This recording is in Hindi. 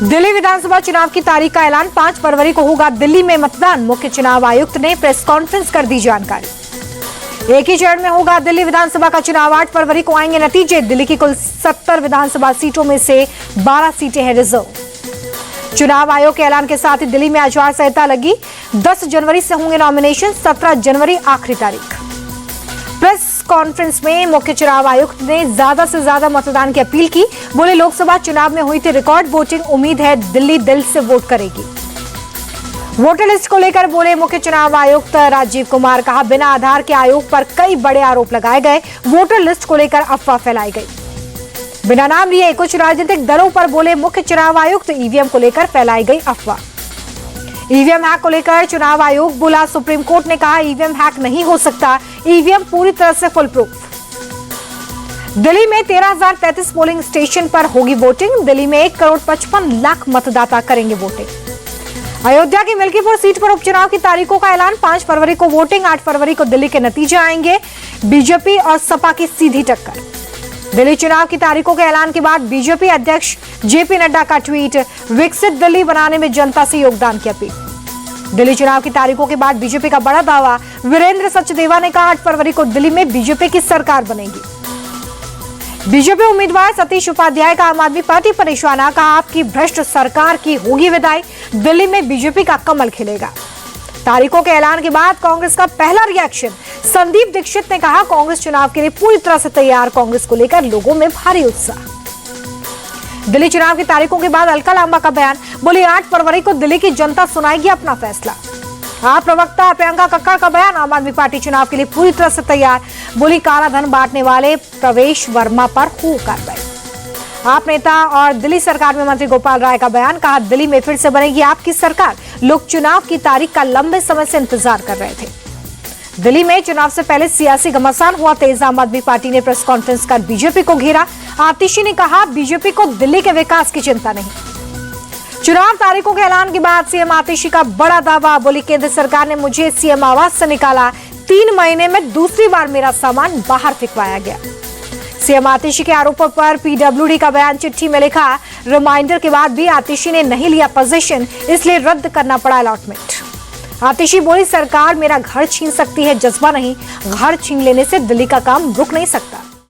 दिल्ली विधानसभा चुनाव की तारीख का ऐलान 5 फरवरी को होगा। दिल्ली में मतदान, मुख्य चुनाव आयुक्त ने प्रेस कॉन्फ्रेंस कर दी जानकारी। एक ही चरण में होगा दिल्ली विधानसभा का चुनाव। 8 फरवरी को आएंगे नतीजे। दिल्ली की कुल 70 विधानसभा सीटों में से 12 सीटें हैं रिजर्व। चुनाव आयोग के ऐलान के साथ ही दिल्ली में आचार संहिता लगी। 10 जनवरी से होंगे नॉमिनेशन, 17 जनवरी आखिरी तारीख। प्रेस कॉन्फ्रेंस में मुख्य चुनाव आयुक्त ने ज्यादा से ज्यादा मतदान की अपील की। बोले, लोकसभा चुनाव में हुई थी रिकॉर्ड वोटिंग, उम्मीद है दिल्ली दिल से वोट करेगी। वोटर लिस्ट को लेकर बोले मुख्य चुनाव आयुक्त राजीव कुमार। कहा, बिना आधार के आयोग पर कई बड़े आरोप लगाए गए। वोटर लिस्ट को लेकर अफवाह फैलाई गई। बिना नाम लिए कुछ राजनीतिक दलों पर बोले मुख्य चुनाव आयुक्त। ईवीएम को लेकर फैलाई गई अफवाह। ईवीएम हैक को लेकर चुनाव आयोग बोला, सुप्रीम कोर्ट ने कहा ईवीएम हैक नहीं हो सकता, ईवीएम पूरी तरह से फुल प्रूफ। दिल्ली में 13,033 पोलिंग स्टेशन पर होगी वोटिंग। दिल्ली में 1,55,00,000 मतदाता करेंगे वोटिंग। अयोध्या की मिल्कीपुर सीट पर उपचुनाव की तारीखों का ऐलान। 5 फरवरी को वोटिंग, 8 फरवरी को दिल्ली के नतीजे आएंगे। बीजेपी और सपा की सीधी टक्कर। दिल्ली चुनाव की तारीखों के ऐलान के बाद बीजेपी अध्यक्ष जेपी नड्डा का ट्वीट, विकसित दिल्ली बनाने में जनता से योगदान की अपील। दिल्ली चुनाव की तारीखों के बाद बीजेपी का बड़ा दावा। वीरेंद्र सचदेवा ने कहा 8 फरवरी को दिल्ली में बीजेपी की सरकार बनेगी। बीजेपी उम्मीदवार सतीश उपाध्याय का आम आदमी पार्टी पर निशाना। कहा, आपकी भ्रष्ट सरकार की होगी विदाई, दिल्ली में बीजेपी का कमल खिलेगा। तारीखों के ऐलान के बाद कांग्रेस का पहला रिएक्शन। संदीप दीक्षित ने कहा, कांग्रेस चुनाव के लिए पूरी तरह से तैयार। कांग्रेस को लेकर लोगों में भारी उत्साह। दिल्ली चुनाव की तारीखों के बाद अलका लांबा का बयान। बोली, 8 फरवरी को दिल्ली की जनता सुनाएगी अपना फैसला। आप प्रवक्ता प्रियंका कक्कड़ का बयान। आम आदमी पार्टी चुनाव के लिए पूरी तरह से तैयार। बोली, काला धन बांटने वाले प्रवेश वर्मा पर हो कार्रवाई। आप नेता और दिल्ली सरकार में मंत्री गोपाल राय का बयान। कहा, दिल्ली में फिर से बनेगी आपकी सरकार। लोग चुनाव की तारीख का लंबे समय से इंतजार कर रहे थे। दिल्ली में चुनाव से पहले सियासी घमासान हुआ तेज। आम आदमी पार्टी ने प्रेस कॉन्फ्रेंस कर बीजेपी को घेरा। आतिशी ने कहा, बीजेपी को दिल्ली के विकास की चिंता नहीं। चुनाव तारीखों के ऐलान के बाद सीएम आतिशी का बड़ा दावा। बोली, केंद्र सरकार ने मुझे सीएम आवास से निकाला। 3 महीने में दूसरी बार मेरा सामान बाहर फेंकवाया गया। सीएम आतिशी के आरोपों पर पीडब्ल्यूडी का बयान। चिट्ठी में लिखा, रिमाइंडर के बाद भी आतिशी ने नहीं लिया पोजीशन, इसलिए रद्द करना पड़ा अलॉटमेंट। आतिशी बोली, सरकार मेरा घर छीन सकती है, जज्बा नहीं। घर छीन लेने से दिल्ली का काम रुक नहीं सकता।